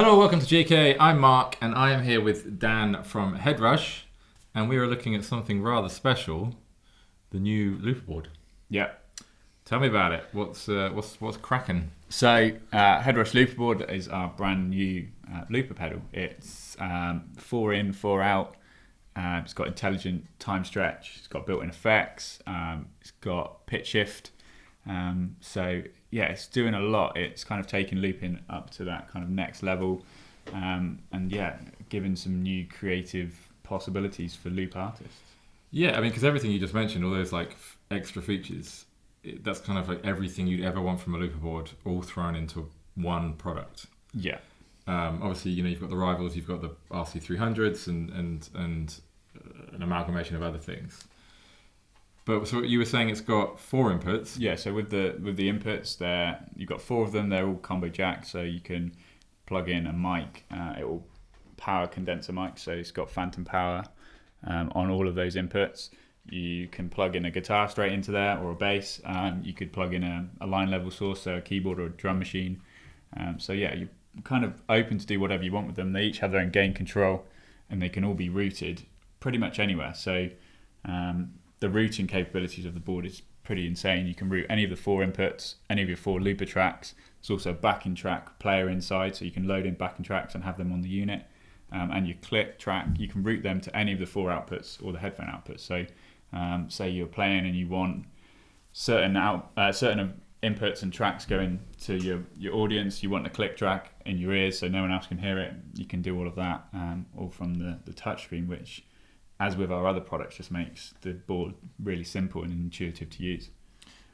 Hello, welcome to JK. I'm Mark, and I am here with Dan from Headrush, and we are looking at something rather special, the new looper board. Yeah. Tell me about it. What's cracking? So Headrush LOOPERBOARD is our brand new looper pedal. It's 4 in, 4 out. It's got intelligent time stretch. It's got built-in effects. It's got pitch shift. So yeah, it's doing a lot. It's kind of taking looping up to that kind of next level, and yeah, giving some new creative possibilities for loop artists. Yeah, I mean, because everything you just mentioned, all those like extra features, that's kind of like everything you'd ever want from a looper board, all thrown into one product. Yeah. Obviously, you've got the rivals, you've got the RC300s, and an amalgamation of other things. But so you were saying it's got 4 inputs. Yeah. So with the inputs, there you've got 4 of them. They're all combo jack, so you can plug in a mic. It will power condenser mic, so it's got phantom power on all of those inputs. You can plug in a guitar straight into there, or a bass. You could plug in a line level source, so a keyboard or a drum machine. So yeah, you're kind of open to do whatever you want with them. They each have their own gain control, and they can all be routed pretty much anywhere. So the routing capabilities of the board is pretty insane. You can route any of the 4 inputs, any of your 4 looper tracks. There's also a backing track player inside, so you can load in backing tracks and have them on the unit. And your click track, you can route them to any of the 4 outputs or the headphone outputs. So say you're playing and you want certain inputs and tracks going to your audience. You want a click track in your ears so no one else can hear it. You can do all of that, all from the touchscreen, which, as with our other products, just makes the board really simple and intuitive to use.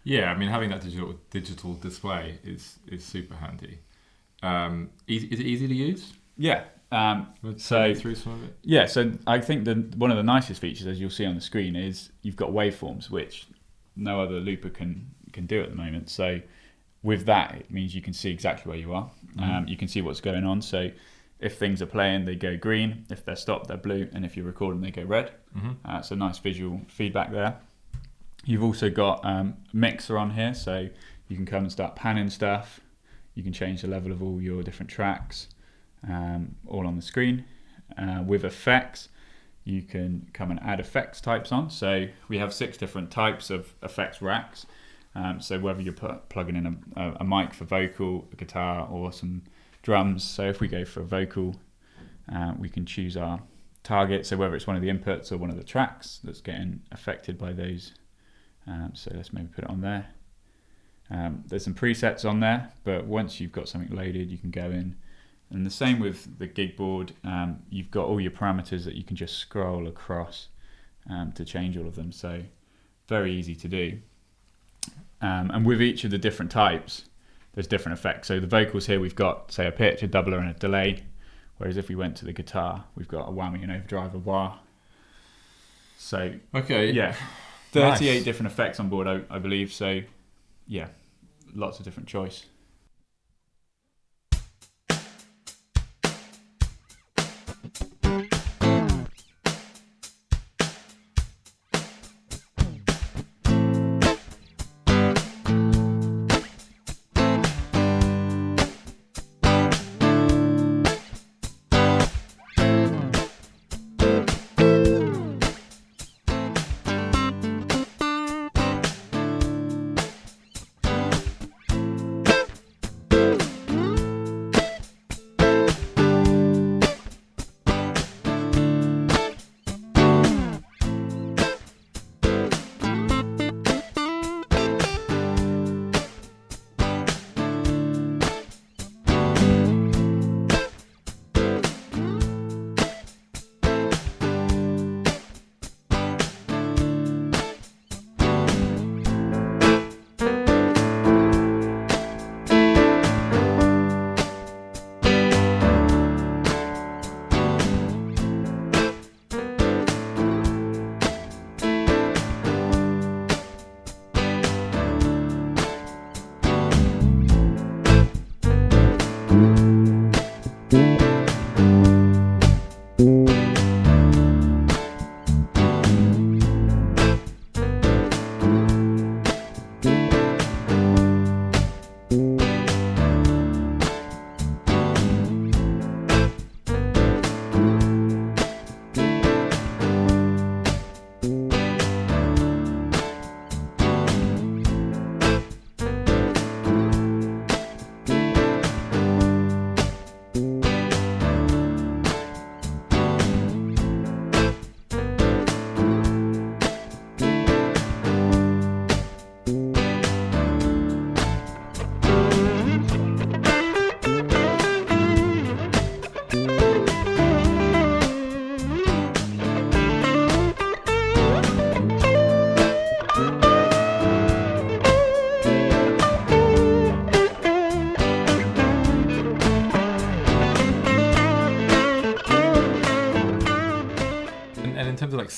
Yeah, I mean, having that digital display is super handy. Is it easy to use? Yeah. So through some of it. Yeah, so I think one of the nicest features, as you'll see on the screen, is you've got waveforms, which no other looper can do at the moment. So with that, it means you can see exactly where you are. You can see what's going on. So if things are playing, they go green. If they're stopped, they're blue. And if you're recording, they go red. So nice visual feedback there. You've also got mixer on here, so you can come and start panning stuff. You can change the level of all your different tracks, all on the screen. With effects, you can come and add effects types on. So we have 6 different types of effects racks. So whether you're plugging in a mic for vocal, a guitar, or some drums. So if we go for a vocal, we can choose our target. So whether it's one of the inputs or one of the tracks that's getting affected by those. So let's maybe put it on there. There's some presets on there, but once you've got something loaded, you can go in. And the same with the gig board. You've got all your parameters that you can just scroll across to change all of them. So very easy to do. And with each of the different types, there's different effects. So the vocals here, we've got, say, a pitch, a doubler, and a delay. Whereas if we went to the guitar, we've got a whammy, an overdrive, a wah. So okay, yeah, 38 nice. Different effects on board, I believe. So yeah, lots of different choice.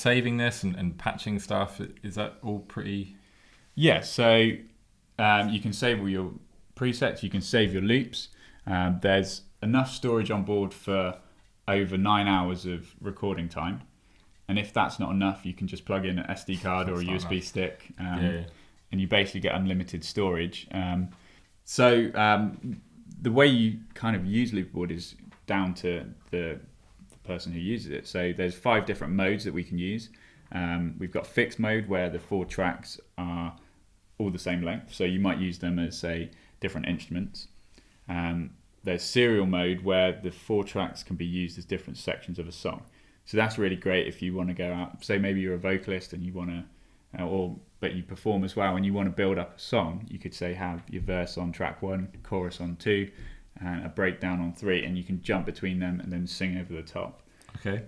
saving this and patching stuff, is that all pretty? Yeah, so you can save all your presets, you can save your loops. There's enough storage on board for over 9 hours of recording time. And if that's not enough, you can just plug in an SD card or a USB stick, and you basically get unlimited storage. So the way you kind of use Loopboard is down to the person who uses it. So there's 5 different modes that we can use. We've got fixed mode, where the 4 tracks are all the same length. So you might use them as, say, different instruments. There's serial mode, where the 4 tracks can be used as different sections of a song. So that's really great if you want to go out, say maybe you're a vocalist and you want to, but you perform as well and you want to build up a song. You could say have your verse on track 1, chorus on 2, and a breakdown on 3, and you can jump between them and then sing over the top. Okay.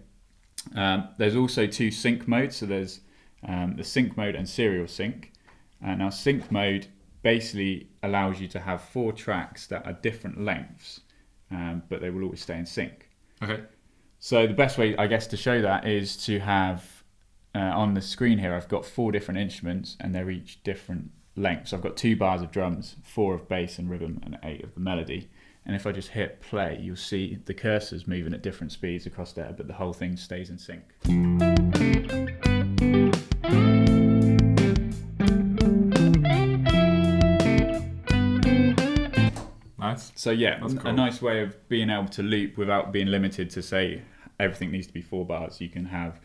There's also 2 sync modes. So there's the sync mode and serial sync. Now sync mode basically allows you to have 4 tracks that are different lengths, but they will always stay in sync. Okay. So the best way, I guess, to show that is to have on the screen here, I've got 4 different instruments and they're each different lengths. I've got 2 bars of drums, 4 of bass and rhythm, and 8 of the melody. And if I just hit play, you'll see the cursors moving at different speeds across there, but the whole thing stays in sync. Nice. So yeah, That's cool. A nice way of being able to loop without being limited to say everything needs to be 4 bars. You can have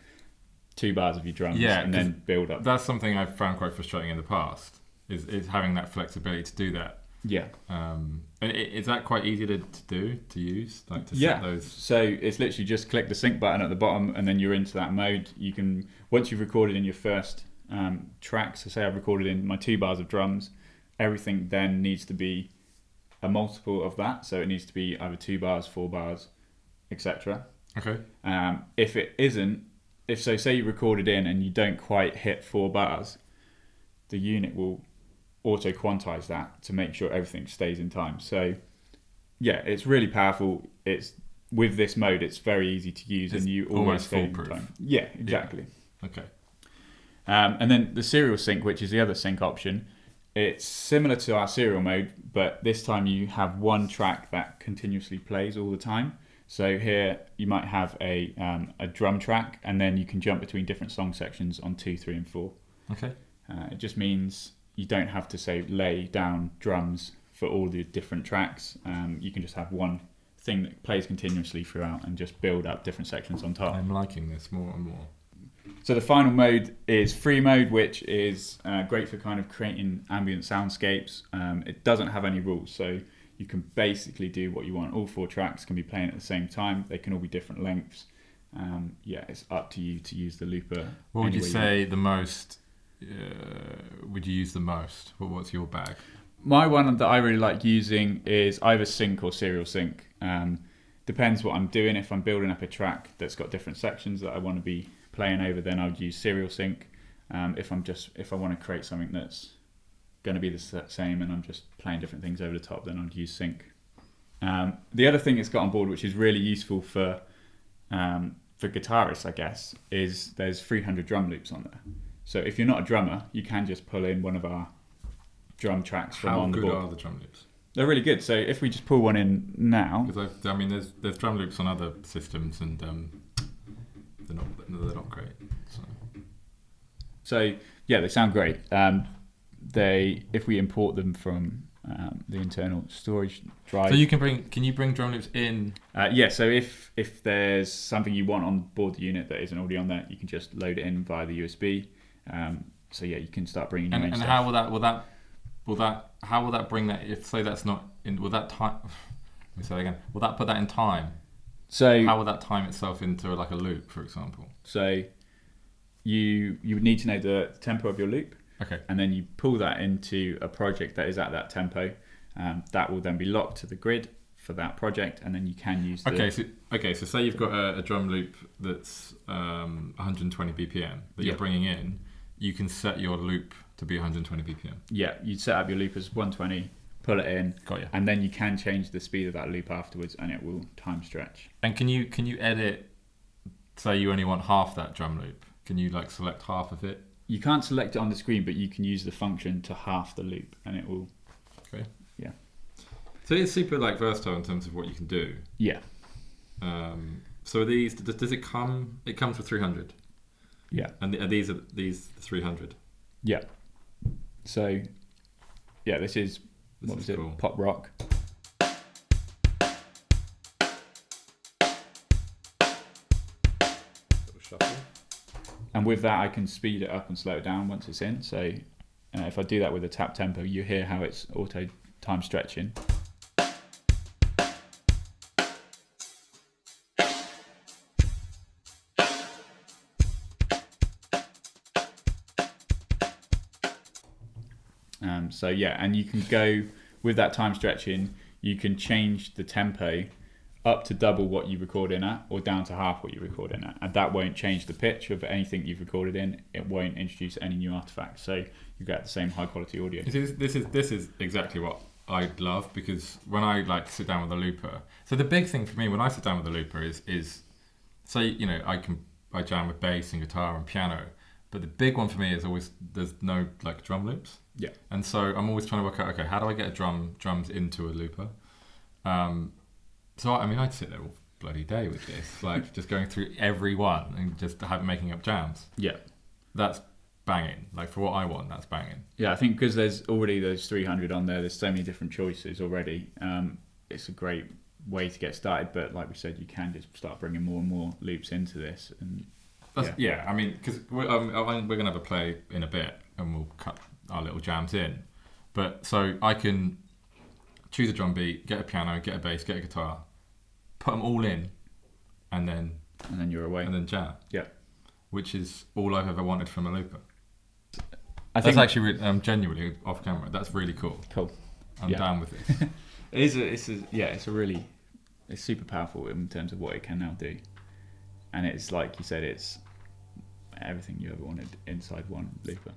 2 bars of your drums and then build up. That's something I've found quite frustrating in the past, is having that flexibility to do that. Yeah. Is that quite easy to use? Like to set those? So it's literally just click the sync button at the bottom and then you're into that mode. You can, once you've recorded in your first track, so say I've recorded in my 2 bars of drums, everything then needs to be a multiple of that. So it needs to be either 2 bars, 4 bars, etc. Okay. If it isn't, say you recorded in and you don't quite hit 4 bars, the unit will auto quantize that to make sure everything stays in time. So yeah, it's really powerful. It's with this mode, it's very easy to use, and you always stay in time. Yeah, exactly. Yeah. Okay. And then the serial sync, which is the other sync option, it's similar to our serial mode, but this time you have 1 track that continuously plays all the time. So here you might have a drum track, and then you can jump between different song sections on 2, 3, and 4. Okay. It just means you don't have to say lay down drums for all the different tracks. You can just have 1 thing that plays continuously throughout and just build up different sections on top. I'm liking this more and more. So the final mode is free mode, which is great for kind of creating ambient soundscapes. It doesn't have any rules, so you can basically do what you want. All 4 tracks can be playing at the same time. They can all be different lengths. It's up to you to use the looper. What would you say the most? Would you use the most? What's your bag? My one that I really like using is either sync or serial sync. Depends what I'm doing. If I'm building up a track that's got different sections that I want to be playing over, then I would use serial sync. If I want to create something that's going to be the same and I'm just playing different things over the top, then I'd use sync. The other thing it's got on board, which is really useful for guitarists, I guess, is there's 300 drum loops on there. So if you're not a drummer, you can just pull in one of our drum tracks from on the board. How good are the drum loops? They're really good. So if we just pull one in now, because there's drum loops on other systems and they're not great. So yeah, they sound great. If we import them from the internal storage drive. So can you bring drum loops in? Yeah. So if there's something you want on board the unit that isn't already on there, you can just load it in via the USB. So yeah, you can start bringing your own stuff. And how will that bring that? If say that's not in, will that time? Let me say that again. Will that put that in time? So how will that time itself into like a loop, for example? So you would need to know the tempo of your loop. Okay. And then you pull that into a project that is at that tempo. That will then be locked to the grid for that project, and then you can use So say you've got a drum loop that's 120 BPM that you're bringing in. You can set your loop to be 120 BPM. Yeah, you'd set up your loop as 120, pull it in, got you. And then you can change the speed of that loop afterwards, and it will time stretch. And can you edit? Say you only want half that drum loop. Can you like select half of it? You can't select it on the screen, but you can use the function to half the loop, and it will. Okay. Yeah. So it's super like versatile in terms of what you can do. Yeah. So are these, does it come? It comes with 300. Yeah. And are these 300? Yeah. So, yeah, this is what was it? Cool. Pop rock. Little shuffle. And with that, I can speed it up and slow it down once it's in. So, if I do that with a tap tempo, you hear how it's auto time stretching. So yeah, and you can go with that time stretching, you can change the tempo up to double what you record in at, or down to half what you record in at, and that won't change the pitch of anything you've recorded in. It won't introduce any new artifacts, so you get the same high quality audio. This is exactly what I love, because when I like sit down with a looper, so the big thing for me when I sit down with a looper is say, you know, I jam with bass and guitar and piano, but the big one for me is always there's no like drum loops. Yeah. And so I'm always trying to work out, okay, how do I get drums into a looper? So I mean, I'd sit there all bloody day with this, like just going through every one and just making up jams. Yeah. That's banging. Like for what I want, that's banging. Yeah, I think because there's already those 300 on there, there's so many different choices already. It's a great way to get started, but like we said, you can just start bringing more and more loops into this. And I mean, because we're going to have a play in a bit and we'll cut our little jams in. But so I can choose a drum beat, get a piano, get a bass, get a guitar, put them all in, and then you're away. And then jam. Yeah. Which is all I've ever wanted from a looper. That's actually genuinely off camera. That's really cool. Cool. I'm down with it. It's super powerful in terms of what it can now do, and it's like you said, it's everything you ever wanted inside one looper.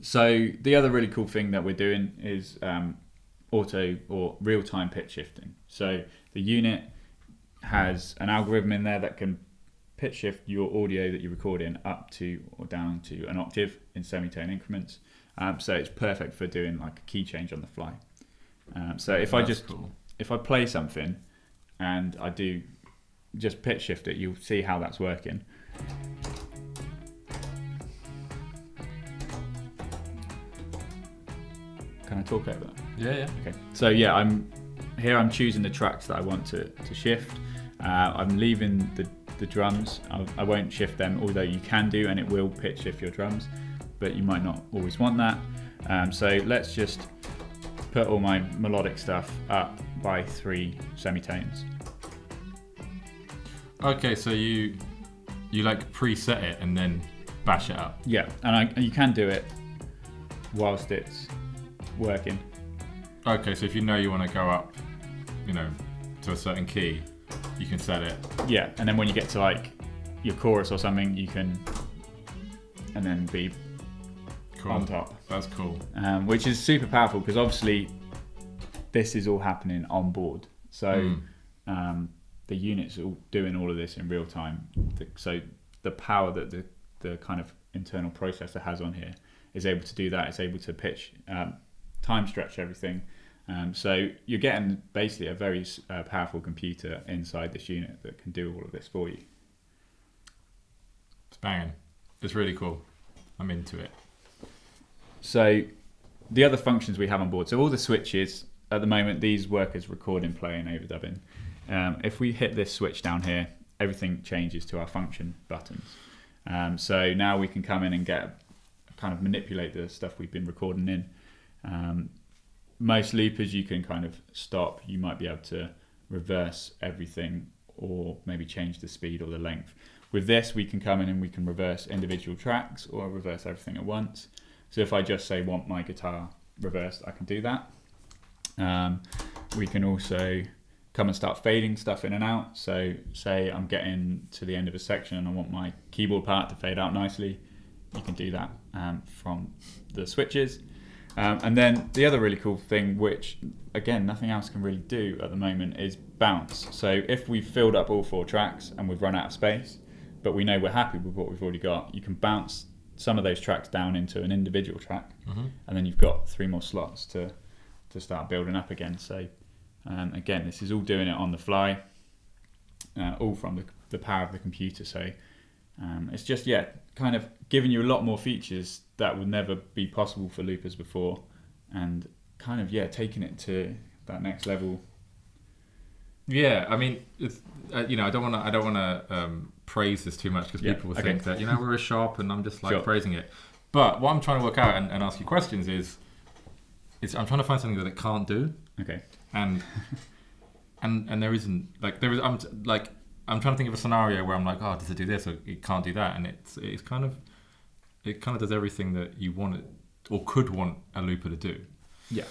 So the other really cool thing that we're doing is auto or real-time pitch shifting. So the unit has an algorithm in there that can pitch shift your audio that you record in up to or down to an octave in semitone increments. So it's perfect for doing like a key change on the fly. So if I play something and I do just pitch shift it, you'll see how that's working. Can I talk over that? Yeah. Okay. So yeah, I'm choosing the tracks that I want to shift. I'm leaving the drums. I won't shift them, although you can do, and it will pitch shift your drums, but you might not always want that. So let's just put all my melodic stuff up by 3 semitones. Okay, so you like preset it and then bash it up. Yeah, and you can do it whilst it's working. Okay, so if you know you want to go up, to a certain key, you can set it. Yeah, and then when you get to like your chorus or something, you can, and then be cool. On top. That's cool. Which is super powerful because obviously this is all happening on board. So the unit's all doing all of this in real time. So the power that the kind of internal processor has on here is able to do that. It's able to pitch, time stretch everything. So you're getting basically a very powerful computer inside this unit that can do all of this for you. It's banging. It's really cool. I'm into it. So the other functions we have on board, so all the switches, at the moment these work as recording, playing, overdubbing. If we hit this switch down here, everything changes to our function buttons. So now we can come in and kind of manipulate the stuff we've been recording in. Most loopers you can kind of stop. You might be able to reverse everything or maybe change the speed or the length. With this, we can come in and we can reverse individual tracks or reverse everything at once. So if I just say want my guitar reversed, I can do that. We can also come and start fading stuff in and out. So say I'm getting to the end of a section and I want my keyboard part to fade out nicely. You can do that from the switches. And then the other really cool thing, which again nothing else can really do at the moment, is bounce. So if we've filled up all 4 tracks and we've run out of space, but we know we're happy with what we've already got, you can bounce some of those tracks down into an individual track, and then you've got 3 more slots to start building up again. So again, this is all doing it on the fly, all from the power of the computer. So it's just kind of giving you a lot more features that would never be possible for loopers before, and kind of taking it to that next level. Yeah, I mean, it's, I don't want to praise this too much because people will think that we're a shop and I'm just like praising it. But what I'm trying to work out and ask you questions is I'm trying to find something that it can't do. Okay. And there isn't I'm trying to think of a scenario where I'm like, oh, does it do this or it can't do that, and it kind of does everything that you want it or could want a looper to do. Yeah.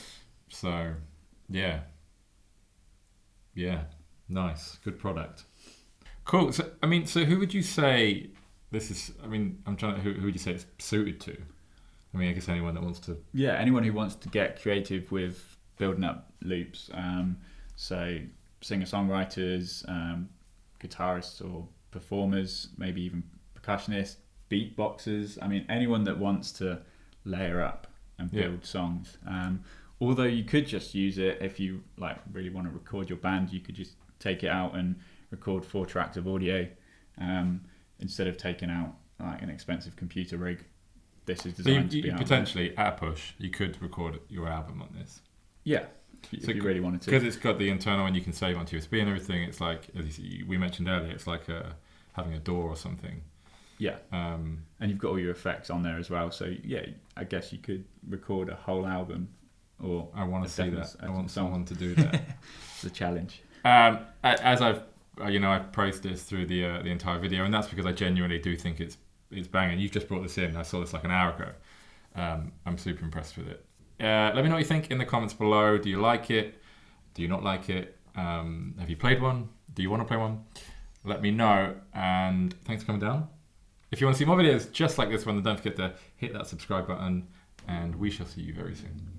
So, yeah, nice, good product. Cool. So, so who would you say this is? Who would you say it's suited to? I guess anyone that wants to. Yeah, anyone who wants to get creative with building up loops. So singer-songwriters, guitarists or performers, maybe even percussionists, beatboxers. Anyone that wants to layer up and build songs. Although you could just use it if you really want to record your band. You could just take it out and record 4 tracks of audio instead of taking out an expensive computer rig. This is designed to be potentially at a push. You could record your album on this. Yeah. If you really wanted to, because it's got the internal and you can save onto USB and everything. It's like, as we mentioned earlier, it's like having a DAW or something. Yeah. And you've got all your effects on there as well. So I guess you could record a whole album. Or I want to see that. I want someone to do that. It's a challenge. As I've praised this through the entire video, and that's because I genuinely do think it's banging. You've just brought this in. I saw this like an hour ago. I'm super impressed with it. Let me know what you think in the comments below. Do you like it? Do you not like it? Have you played one? Do you want to play one? Let me know, and thanks for coming down. If you want to see more videos just like this one, then don't forget to hit that subscribe button and we shall see you very soon.